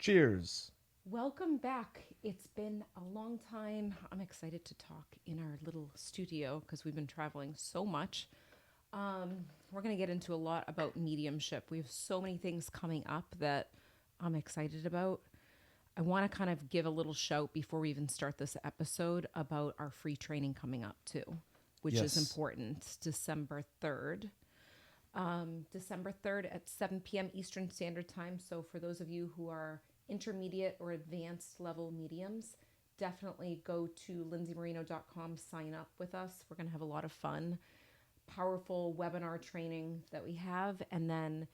Cheers. Welcome back. It's been a long time. I'm excited to talk in our little studio because we've been traveling so much. We're going to get into a lot about mediumship. We have so many things coming up that I'm excited about. I want to kind of give a little shout before we even start this episode about our free training coming up too, which is Yes. important. December 3rd at 7 p.m. Eastern Standard Time. So, for those of you who are intermediate or advanced level mediums, definitely go to lindsaymarino.com, sign up with us. We're going to have a lot of fun, powerful webinar training that we have. And then,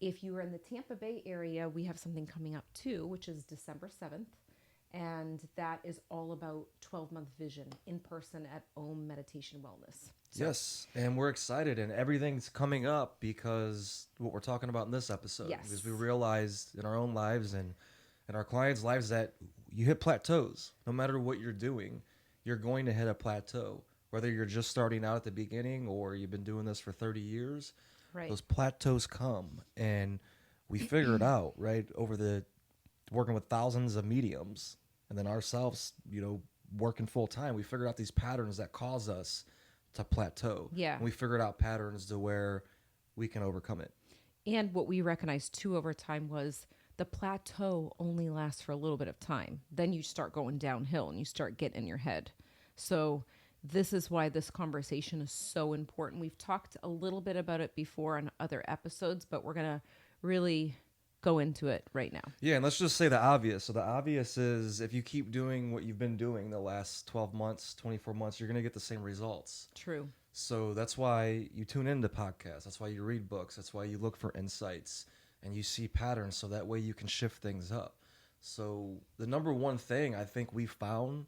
if you are in the Tampa Bay area, we have something coming up too, which is December 7th. And that is all about 12-month vision in person at Om Meditation Wellness. So, Yes. And we're excited, and everything's coming up because what we're talking about in this episode. Because we yes. realized in our own lives and in our clients' lives that you hit plateaus. No matter what you're doing, you're going to hit a plateau. Whether you're just starting out at the beginning or you've been doing this for 30 years, Right. those plateaus come. And we figured out, right, over the working with thousands of mediums and then ourselves, working full time, we figured out these patterns that cause us to plateau. Yeah. And we figured out patterns to where we can overcome it. And what we recognized too over time was the plateau only lasts for a little bit of time. Then you start going downhill and you start getting in your head. So, this is why this conversation is so important. We've talked a little bit about it before on other episodes, but we're going to really go into it right now. Yeah, and let's just say the obvious. So the obvious is if you keep doing what you've been doing the last 12 months, 24 months, you're going to get the same results. True. So that's why you tune into podcasts. That's why you read books. That's why you look for insights and you see patterns so that way you can shift things up. So the number one thing I think we found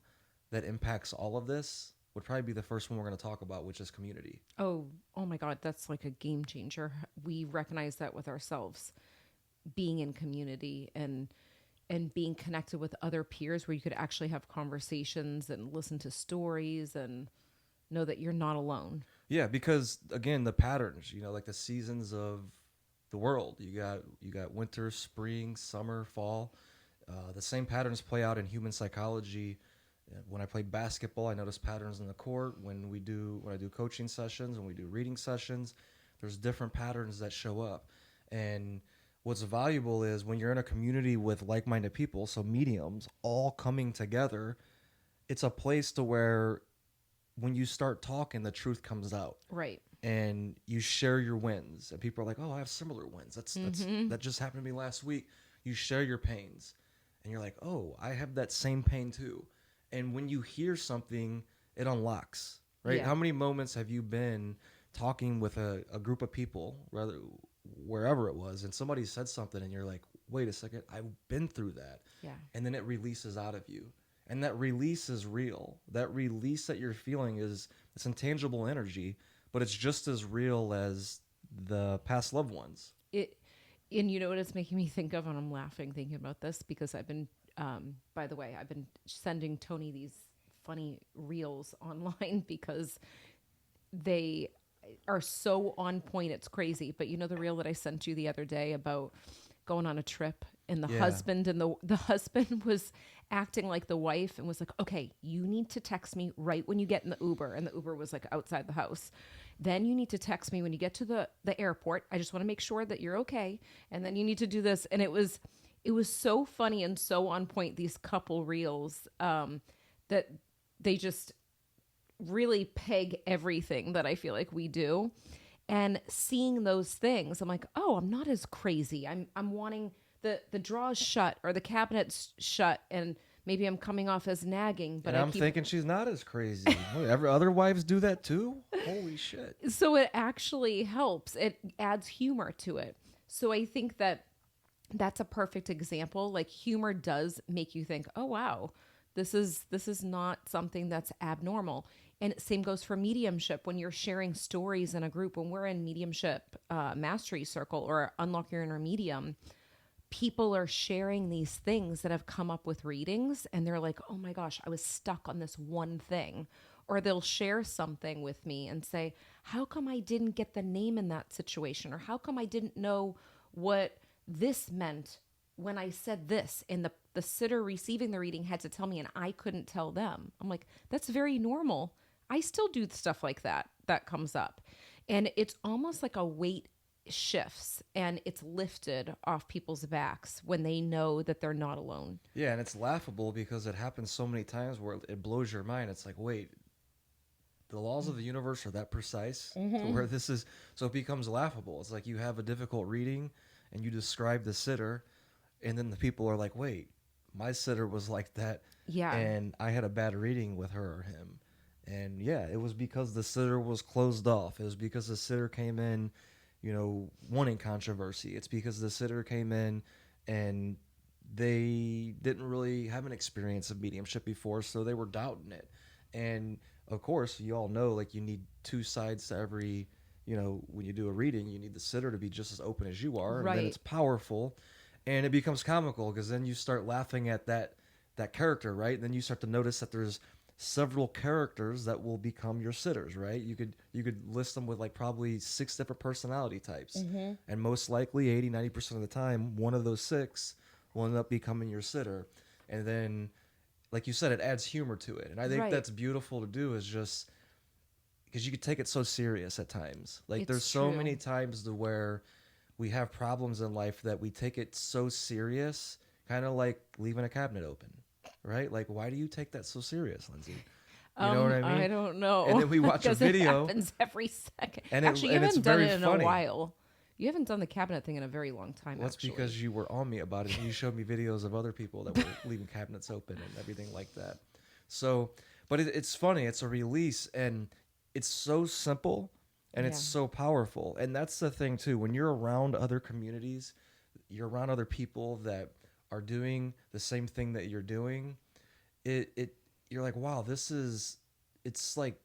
that impacts all of this would probably be the first one we're going to talk about, which is community. Oh my God, that's like a game changer. We recognize that with ourselves, being in community and being connected with other peers where you could actually have conversations and listen to stories and know that you're not alone. Yeah, because again, the patterns, like the seasons of the world. You got winter, spring, summer, fall. The same patterns play out in human psychology. When I play basketball, I notice patterns in the court. When I do coaching sessions, when we do reading sessions, there's different patterns that show up. And what's valuable is when you're in a community with like-minded people, so mediums, all coming together, it's a place to where when you start talking, the truth comes out Right. and you share your wins. And people are like, "Oh, I have similar wins. That just happened to me last week." You share your pains, and you're like, "Oh, I have that same pain too." And when you hear something, it unlocks. Right? Yeah. How many moments have you been talking with a group of people, rather wherever it was, and somebody said something, and you're like, "Wait a second, I've been through that," Yeah. and then it releases out of you. And that release is real. That release that you're feeling it's intangible energy, but it's just as real as the past loved ones. It and you know what it's making me think of, and I'm laughing thinking about this because I've been by the way, I've been sending Tony these funny reels online because they are so on point. It's crazy. But you know the reel that I sent you the other day about going on a trip and the Yeah. husband and the husband was acting like the wife and was like, "Okay, you need to text me right when you get in the Uber." And the Uber was like outside the house. "Then you need to text me when you get to the airport. I just want to make sure that you're okay. And then you need to do this." And it was so funny and so on point, these couple reels, that they just really peg everything that I feel like we do. And seeing those things, I'm like, oh, I'm not as crazy. I'm wanting the drawers shut or the cabinets shut, and maybe I'm coming off as nagging, but And I I'm keep. thinking she's not as crazy. Wait, every other wives do that too? Holy shit. So it actually helps. It adds humor to it. So I think that that's a perfect example. Like humor does make you think, oh wow, this is not something that's abnormal. And same goes for mediumship. When you're sharing stories in a group, when we're in mediumship mastery circle or unlock your inner medium, people are sharing these things that have come up with readings, and they're like, oh my gosh, I was stuck on this one thing. Or they'll share something with me and say, how come I didn't get the name in that situation? Or how come I didn't know what this meant when I said this, and the sitter receiving the reading had to tell me, and I couldn't tell them. I'm like, that's very normal. I still do stuff like that that comes up. And it's almost like a weight shifts and it's lifted off people's backs when they know that they're not alone. Yeah, and it's laughable because it happens so many times where it blows your mind. It's like, wait, the laws of the universe are that precise to where this is, so it becomes laughable. It's like you have a difficult reading and you describe the sitter, and then the people are like, wait, my sitter was like that. Yeah. And I had a bad reading with her or him. And yeah, it was because the sitter was closed off. It was because the sitter came in, wanting controversy. It's because the sitter came in and they didn't really have an experience of mediumship before, so they were doubting it. And of course, you all know, like, you need two sides to every, when you do a reading, you need the sitter to be just as open as you are, and then Right. it's powerful, and it becomes comical because then you start laughing at that character, right? And then you start to notice that there's several characters that will become your sitters, right? You could list them with like probably 6 different personality types, and most likely 80-90% of the time, one of those 6 will end up becoming your sitter. And then, like you said, it adds humor to it, and I think Right. that's beautiful to do, is just because you could take it so serious at times. Like, It's there's so true. many times to where we have problems in life that we take it so serious, kind of like leaving a cabinet open, right? Like, why do you take that so serious, Lindsay? You know what I mean? I don't know. And then we watch a Because video, it happens every second. and Actually, you it's haven't done very it in funny. a while. You haven't done the cabinet thing in a very long time. Well, that's actually. because you were on me about it, and you showed me videos of other people that were leaving cabinets open and everything like that. So, but it's funny. It's a release, and it's so simple, and it's Yeah. so powerful. And that's the thing too. When you're around other communities, you're around other people that are doing the same thing that you're doing. You're like, wow, it's like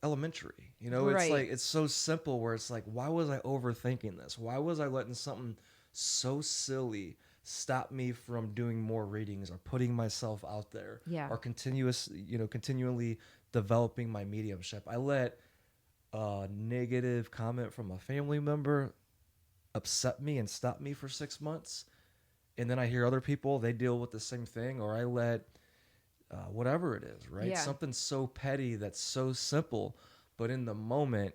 elementary. It's Right. like, it's so simple where it's like, why was I overthinking this? Why was I letting something so silly stop me from doing more readings or putting myself out there, Yeah. or continually developing my mediumship? I let a negative comment from a family member upset me and stop me for 6 months, and then I hear other people, they deal with the same thing. Or I let whatever it is, right? Yeah. Something so petty that's so simple, but in the moment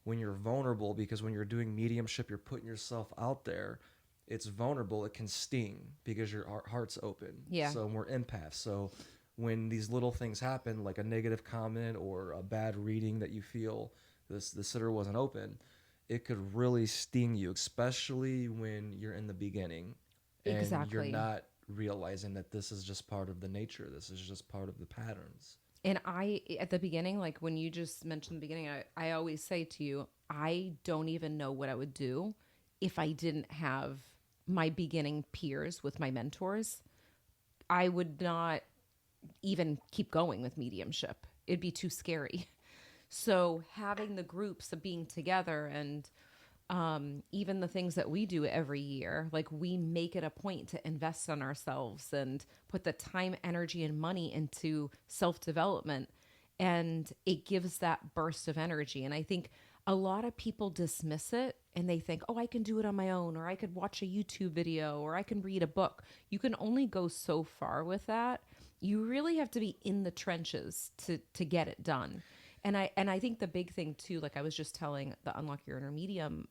when you're vulnerable, because when you're doing mediumship, you're putting yourself out there. It's vulnerable. It can sting because your heart's open. Yeah. So we're empaths. So when these little things happen, like a negative comment or a bad reading that you feel the sitter wasn't open, it could really sting you, especially when you're in the beginning and you're Exactly. not realizing that this is just part of the nature. This is just part of the patterns. And at the beginning, like when you just mentioned the beginning, I always say to you, I don't even know what I would do if I didn't have my beginning peers with my mentors. I would not even keep going with mediumship. It'd be too scary. So having the groups of being together, and even the things that we do every year, like we make it a point to invest in ourselves and put the time, energy, and money into self-development. And it gives that burst of energy. And I think a lot of people dismiss it and they think, oh, I can do it on my own, or I could watch a YouTube video, or I can read a book. You can only go so far with that. You really have to be in the trenches to get it done. And I think the big thing too, like I was just telling the Unlock Your Inner Medium,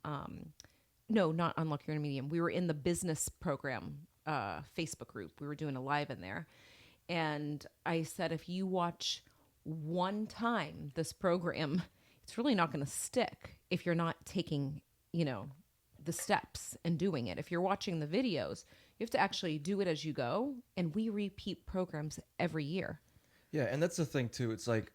no, not Unlock Your Inner Medium. We were in the business program Facebook group. We were doing a live in there. And I said, if you watch one time this program, it's really not going to stick if you're not taking, the steps and doing it. If you're watching the videos, you have to actually do it as you go. And we repeat programs every year. Yeah, and that's the thing too. It's like,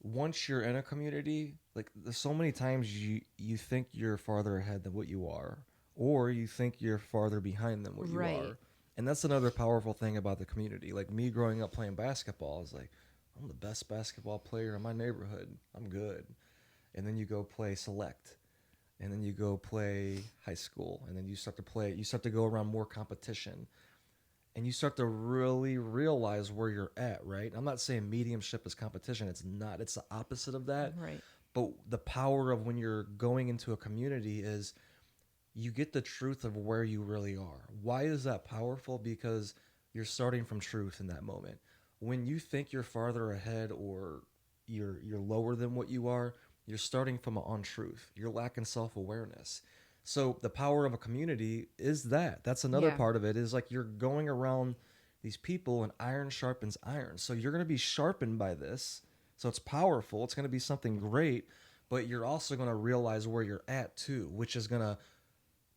once you're in a community, like, there's so many times you think you're farther ahead than what you are, or you think you're farther behind than what you Right. are. And that's another powerful thing about the community. Like, me growing up playing basketball, I was like, I'm the best basketball player in my neighborhood. I'm good. And then you go play select, and then you go play high school, and then you start to go around more competition, and you start to really realize where you're at, right? I'm not saying mediumship is competition. It's not. It's the opposite of that. Right. But the power of when you're going into a community is you get the truth of where you really are. Why is that powerful? Because you're starting from truth in that moment. When you think you're farther ahead or you're lower than what you are, you're starting from an untruth. You're lacking self-awareness. So the power of a community is that. That's another Yeah. part of it, is like you're going around these people and iron sharpens iron. So you're going to be sharpened by this. So it's powerful. It's going to be something great, but you're also going to realize where you're at too, which is going to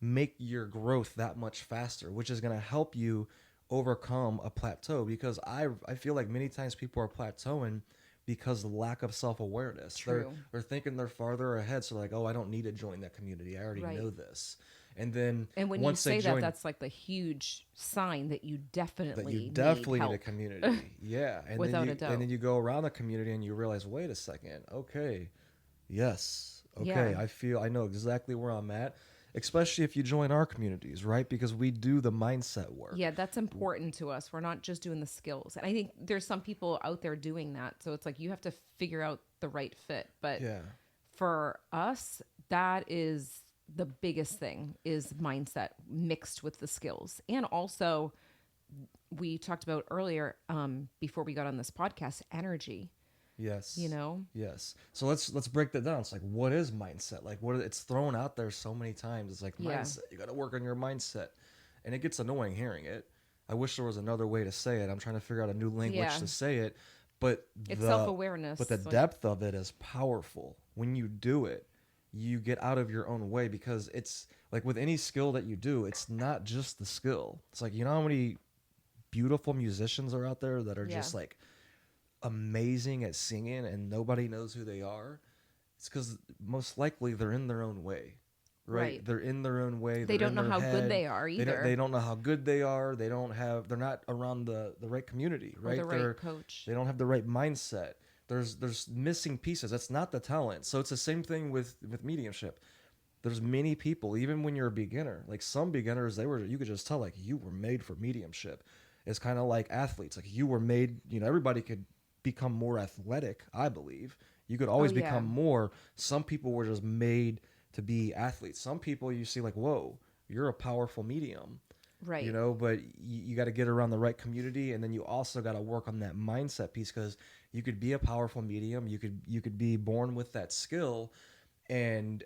make your growth that much faster, which is going to help you overcome a plateau. Because I feel like many times people are plateauing because of lack of self-awareness. True. They're thinking they're farther ahead, so like, oh, I don't need to join that community, I already Right. know this. And then And when you once they say that, join, that's like the huge sign that you that you definitely definitely need need a help. community. Yeah. And Without a then doubt. you go around the community and you realize, wait a second, okay, yes, Yeah. okay, I know exactly where I'm at. Especially if you join our communities, right? Because we do the mindset work. Yeah, that's important to us. We're not just doing the skills. And I think there's some people out there doing that. So it's like you have to figure out the right fit. But Yeah. for us, that is the biggest thing is mindset mixed with the skills. And also we talked about earlier, before we got on this podcast, energy, Yes. you know? Yes. So let's break that down. It's like, what is mindset? Like, it's thrown out there so many times. It's like Yeah. mindset. You got to work on your mindset, and it gets annoying hearing it. I wish there was another way to say it. I'm trying to figure out a new language Yeah. to say it, but It's the self-awareness. but the Like, depth of it is powerful. When you do it, you get out of your own way, because it's like with any skill that you do, it's not just the skill. It's like, you know how many beautiful musicians are out there that are yeah. just like amazing at singing and nobody knows who they are? It's because most likely they're in their own way, right? Right. They're in their own way. They They're don't in know their how good head. they are They either. don't know how good they are. They're not around the right community, Or the right? right coach. They don't have the right mindset. There's missing pieces. That's not the talent. So it's the same thing with mediumship. There's many people, even when you're a beginner, like some beginners, you could just tell like you were made for mediumship. It's kind of like athletes, like you were made, everybody could become more athletic, I believe. You could Oh always yeah. become more. Some people were just made to be athletes. Some people you see like, whoa, you're a powerful medium, Right. but you got to get around the right community, and then you also got to work on that mindset piece, because you could be a powerful medium. You could be born with that skill and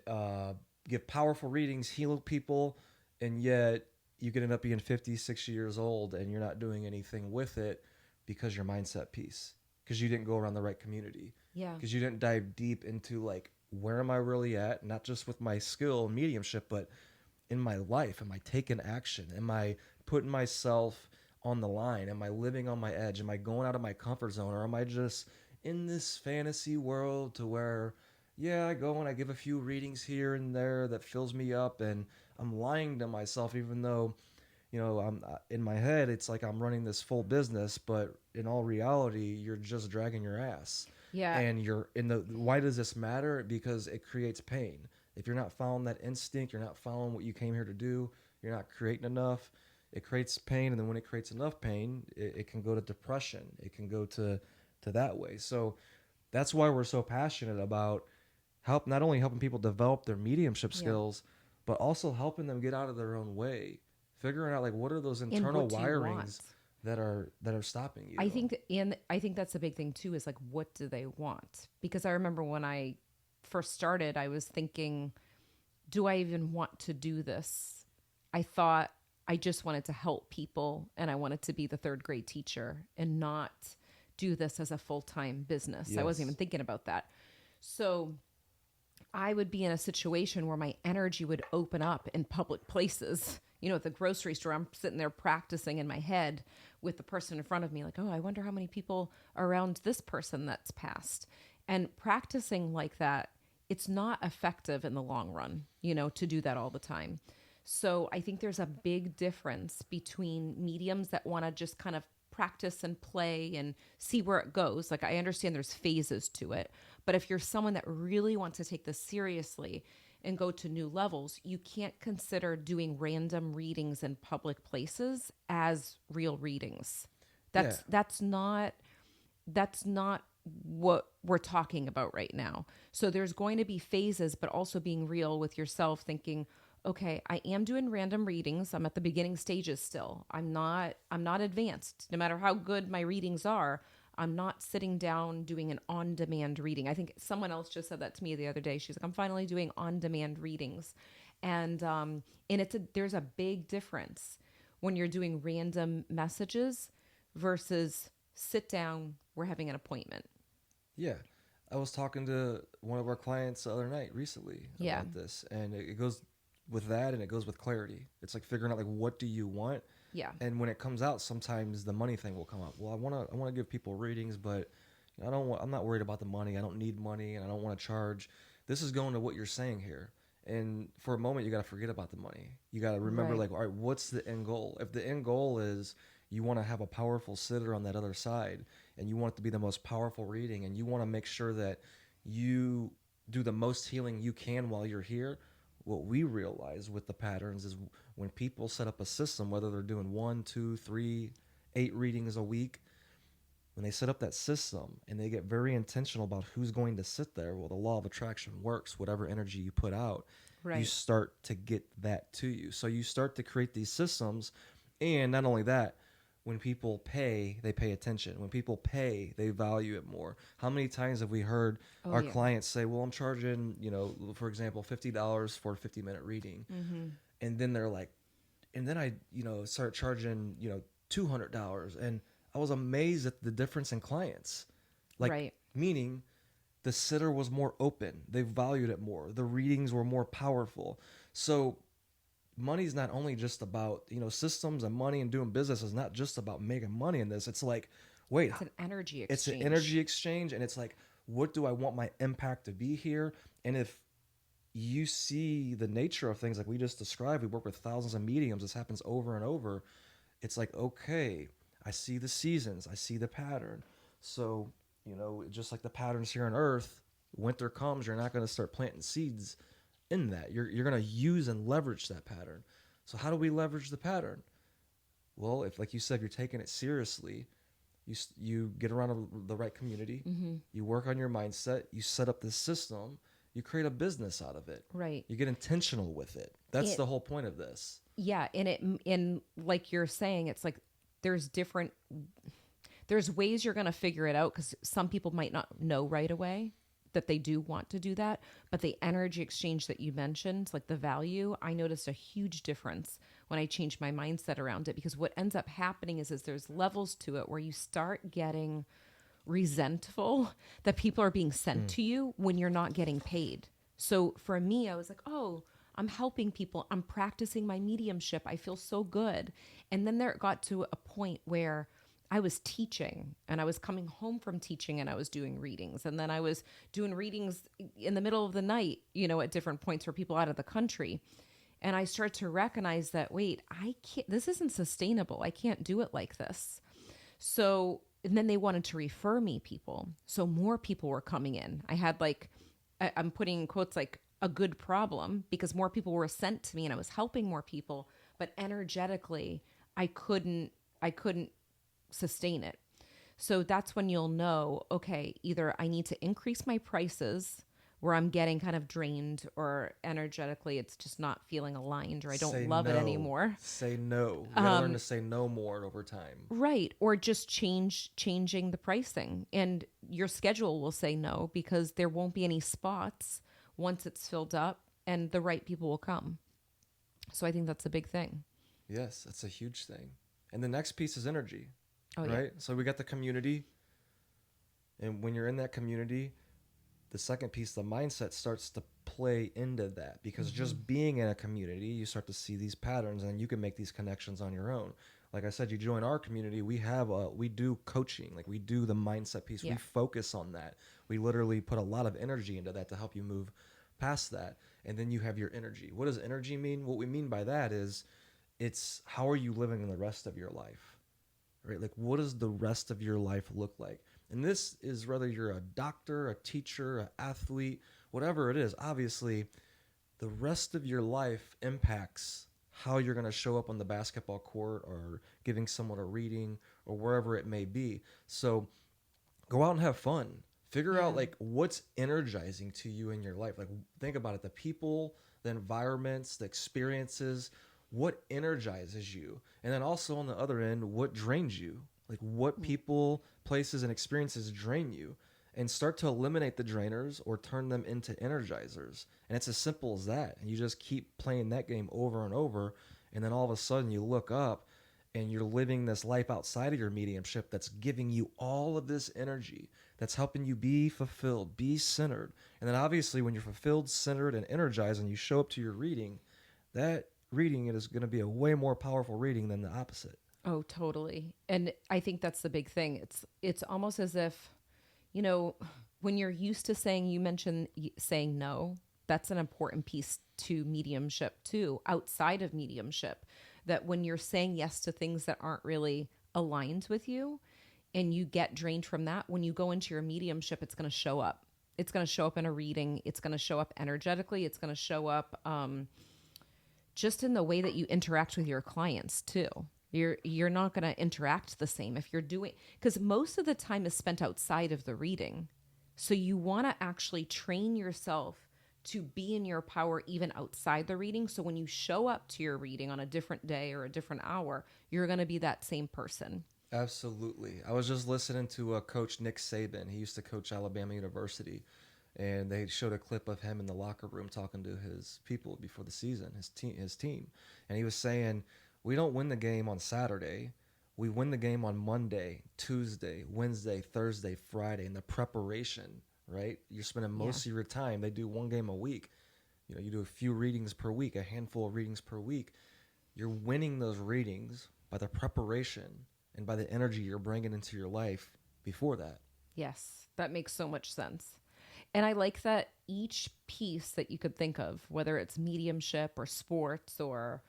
give powerful readings, heal people, and yet you could end up being 50, 60 years old and you're not doing anything with it because your mindset piece, because you didn't go around the right community, Yeah. because you didn't dive deep into like, where am I really at? Not just with my skill and mediumship, but in my life. Am I taking action? Am I putting myself on the line? Am I living on my edge? Am I going out of my comfort zone? Or am I just in this fantasy world to where, yeah, I go and I give a few readings here and there that fills me up, and I'm lying to myself, even though, I'm in my head, it's like I'm running this full business, but in all reality, you're just dragging your ass. Yeah. And you're in the, why does this matter? Because it creates pain. If you're not following that instinct, you're not following what you came here to do, you're not creating enough, it creates pain. And then when it creates enough pain, it can go to depression. It can go to that way. So that's why we're so passionate about not only helping people develop their mediumship Yeah. skills, but also helping them get out of their own way, figuring out like, what are those And internal what do you wirings want? that are stopping you. I think that's the big thing too, is like, what do they want? Because I remember when I first started, I was thinking, do I even want to do this? I thought I just wanted to help people and I wanted to be the third grade teacher and not do this as a full-time business. I wasn't Yes. even thinking about that. So I would be in a situation where my energy would open up in public places. At the grocery store, I'm sitting there practicing in my head with the person in front of me, like, oh, I wonder how many people are around this person that's passed. And practicing like that, it's not effective in the long run, to do that all the time. So I think there's a big difference between mediums that want to just kind of practice and play and see where it goes. Like, I understand there's phases to it, but if you're someone that really wants to take this seriously and go to new levels, you can't consider doing random readings in public places as real readings. Yeah. That's not what we're talking about right now. So there's going to be phases, but also being real with yourself, thinking, okay, I am doing random readings. I'm at the beginning stages still. I'm not advanced. No matter how good my readings are, I'm not sitting down doing an on-demand reading. I think someone else just said that to me the other day. She's like, I'm finally doing on-demand readings. And there's a big difference when you're doing random messages versus sit down, we're having an appointment. Yeah. I was talking to one of our clients the other night recently Yeah. about this, and it goes with that, and it goes with clarity. It's like figuring out like what do you want, Yeah. and when it comes out, sometimes the money thing will come up. Well, I want to give people readings, but I'm not worried about the money. I don't need money, and I don't want to charge. This is going to what you're saying here. And for a moment, you got to forget about the money. You got to remember, Right. like, all right, what's the end goal? If the end goal is you want to have a powerful sitter on that other side, and you want it to be the most powerful reading, and you want to make sure that you do the most healing you can while you're here, what we realize with the patterns is when people set up a system, whether they're doing 1, 2, 3, 8 readings a week, when they set up that system and they get very intentional about who's going to sit there, well, the law of attraction works. Whatever energy you put out, you Right. start to get that to you. So you start to create these systems. And not only that, when people pay, they pay attention. When people pay, they value it more. How many times have we heard Oh our yeah. clients say, well, I'm charging, for example, $50 for a 50-minute reading. And then they're like, and then I, start charging, $200. And I was amazed at the difference in clients. Like, Right. meaning the sitter was more open. They valued it more. The readings were more powerful. So money's not only just about, systems and money and doing business is not just about making money in this. It's like, wait, It's an energy it's an exchange. energy exchange. And it's like, what do I want my impact to be here? And if you see the nature of things like we just described, we work with thousands of mediums. This happens over and over. It's like, okay, I see the seasons, I see the pattern. So, just like the patterns here on Earth, winter comes, you're not going to start planting seeds in that. You're going to use and leverage that pattern. So, how do we leverage the pattern? Well, if, like you said, you're taking it seriously, you get around the right community, you work on your mindset, you set up this system, you create a business out of it. Right. You get intentional with it. That's It the whole point of this. Yeah, and like you're saying, it's like there's different there's ways you're going to figure it out cuz some people might not know right away that they do want to do that, but the energy exchange that you mentioned, like the value, I noticed a huge difference when I changed my mindset around it because what ends up happening is there's levels to it where you start getting resentful that people are being sent to you when you're not getting paid. So for me, I was like, oh, I'm helping people. I'm practicing my mediumship. I feel so good. And then there got to a point where I was teaching and I was coming home from teaching and I was doing readings. And then I was doing readings in the middle of the night, at different points for people out of the country. And I started to recognize that, wait, I can't, this isn't sustainable. I can't do it like this. So, and then they wanted to refer me people. So more people were coming in. I had I'm putting in quotes like a good problem because more people were sent to me and I was helping more people, but energetically I couldn't sustain it. So that's when you'll know, okay, either I need to increase my prices where I'm getting kind of drained or energetically it's just not feeling aligned or I don't Say love it no. anymore. Say no. You gotta learn to say no more over time. Right. Or just changing the pricing. And your schedule will say no because there won't be any spots once it's filled up and the right people will come. So I think that's a big thing. Yes, that's a huge thing. And the next piece is energy, Oh yeah. right? So we got the community. And when you're in that community, the second piece, the mindset starts to play into that because just being in a community, you start to see these patterns and you can make these connections on your own. Like I said, you join our community, we do coaching, like we do the mindset piece. Yeah. We focus on that. We literally put a lot of energy into that to help you move past that. And then you have your energy. What does energy mean? What we mean by that is it's how are you living in the rest of your life? Right? Like what does the rest of your life look like? And this is whether you're a doctor, a teacher, an athlete, whatever it is. Obviously, the rest of your life impacts how you're going to show up on the basketball court or giving someone a reading or wherever it may be. So go out and have fun. Figure out like what's energizing to you in your life. Like think about it. The people the environments, the experiences, what energizes you. And then also on the other end, what drains you. Like what people, places, and experiences drain you. And start to eliminate the drainers or turn them into energizers. And it's as simple as that. And you just keep playing that game over and over. And then all of a sudden you look up and you're living this life outside of your mediumship that's giving you all of this energy, that's helping you be fulfilled, be centered. And then obviously when you're fulfilled, centered, and energized and you show up to your reading, that reading is going to be a way more powerful reading than the opposite. Oh, totally. And I think that's the big thing. It's almost as if, you know, when you're used to saying, you mentioned saying no, that's an important piece to mediumship too, outside of mediumship, that when you're saying yes to things that aren't really aligned with you and you get drained from that, when you go into your mediumship, it's going to show up. It's going to show up in a reading. It's going to show up energetically. It's going to show up just in the way that you interact with your clients too. You're not going to interact the same if you're doing, because most of the time is spent outside of the reading. So you want to actually train yourself to be in your power even outside the reading. So when you show up to your reading on a different day or a different hour, you're going to be that same person. Absolutely. I was just listening to Coach Nick Saban. He used to coach Alabama University. And they showed a clip of him in the locker room talking to his people before the season, his team. And he was saying, we don't win the game on Saturday. We win the game on Monday, Tuesday, Wednesday, Thursday, Friday, and the preparation, right? You're spending most of your time. They do one game a week. You know, you do a few readings per week, a handful of readings per week. You're winning those readings by the preparation and by the energy you're bringing into your life before that. Yes, that makes so much sense. And I like that each piece that you could think of, whether it's mediumship or sports or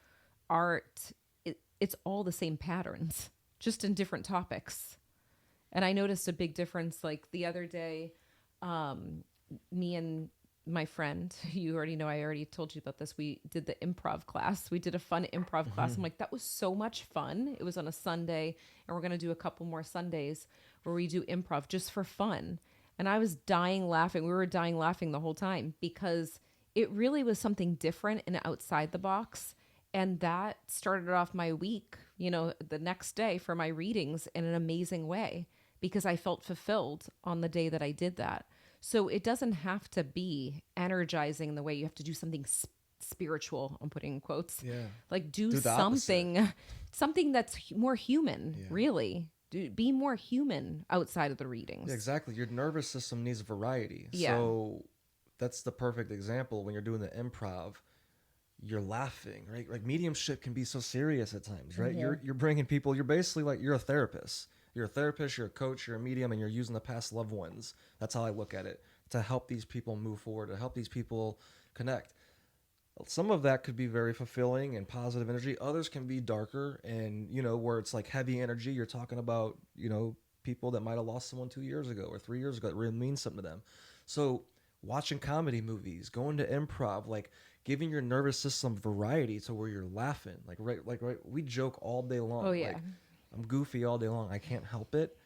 art, it's all the same patterns, just in different topics. And I noticed a big difference. Like the other day, me and my friend, you already know, I already told you about this. We did the improv class. We did a fun improv class. I'm like, that was so much fun. It was on a Sunday, and we're going to do a couple more Sundays where we do improv just for fun. And I was dying laughing. We were dying laughing the whole time because it really was something different and outside the box. And that started off my week, you know, the next day for my readings in an amazing way because I felt fulfilled on the day that I did that. So it doesn't have to be energizing in the way you have to do something spiritual. I'm putting in quotes. Yeah. Like do something that's more human, really. Be more human outside of the readings. Yeah, exactly. Your nervous system needs variety. Yeah. So that's the perfect example when you're doing the improv. You're laughing, right? Like mediumship can be so serious at times, right? Mm-hmm. You're bringing people. You're basically like you're a therapist. You're a therapist. You're a coach. You're a medium, and you're using the past loved ones. That's how I look at it, to help these people move forward, to help these people connect. Some of that could be very fulfilling and positive energy. Others can be darker and, you know, where it's like heavy energy. You're talking about, you know, people that might have lost someone 2 years ago or 3 years ago that really means something to them. So watching comedy movies, going to improv, like giving your nervous system variety to where you're laughing. Right, we joke all day long. Oh, yeah. Like, I'm goofy all day long. I can't help it.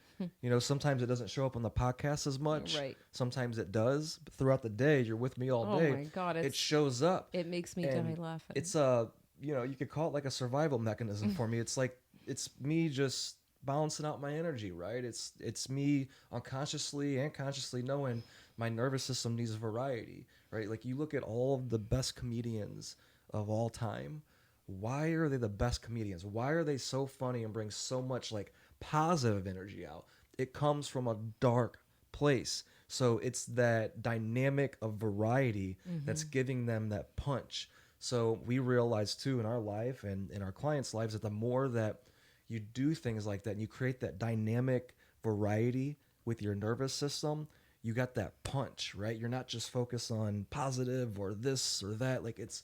You know, sometimes it doesn't show up on the podcast as much. Right. Sometimes it does. But throughout the day, you're with me all day. Oh my God. It shows up. It makes me die laughing. It's you know, you could call it like a survival mechanism for me. It's like, it's me just balancing out my energy, right? It's me unconsciously and consciously knowing my nervous system needs variety, right? Like you look at all of the best comedians of all time. Why are they the best comedians? Why are they so funny and bring so much like positive energy out? It comes from a dark place. So it's that dynamic of variety that's giving them that punch. So we realize too in our life and in our clients' lives that the more that you do things like that and you create that dynamic variety with your nervous system, you got that punch, right? You're not just focused on positive or this or that. Like it's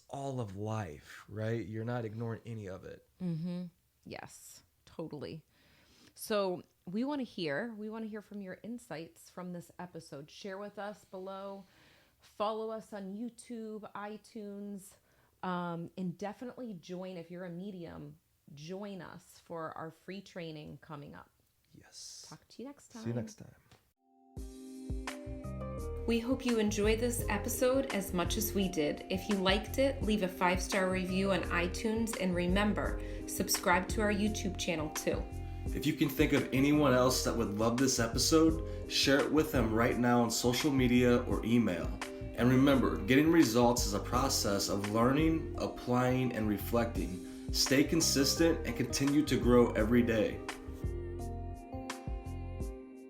all of life, right? You're not ignoring any of it. Mm-hmm. Yes, totally. So we want to hear from your insights from this episode. Share with us below. Follow us on YouTube, iTunes, and definitely join, if you're a medium, join us for our free training coming up. Yes. Talk to you next time. See you next time. We hope you enjoyed this episode as much as we did. If you liked it, leave a 5-star review on iTunes, and remember, subscribe to our YouTube channel too. If you can think of anyone else that would love this episode, share it with them right now on social media or email. And remember, getting results is a process of learning, applying, and reflecting. Stay consistent and continue to grow every day.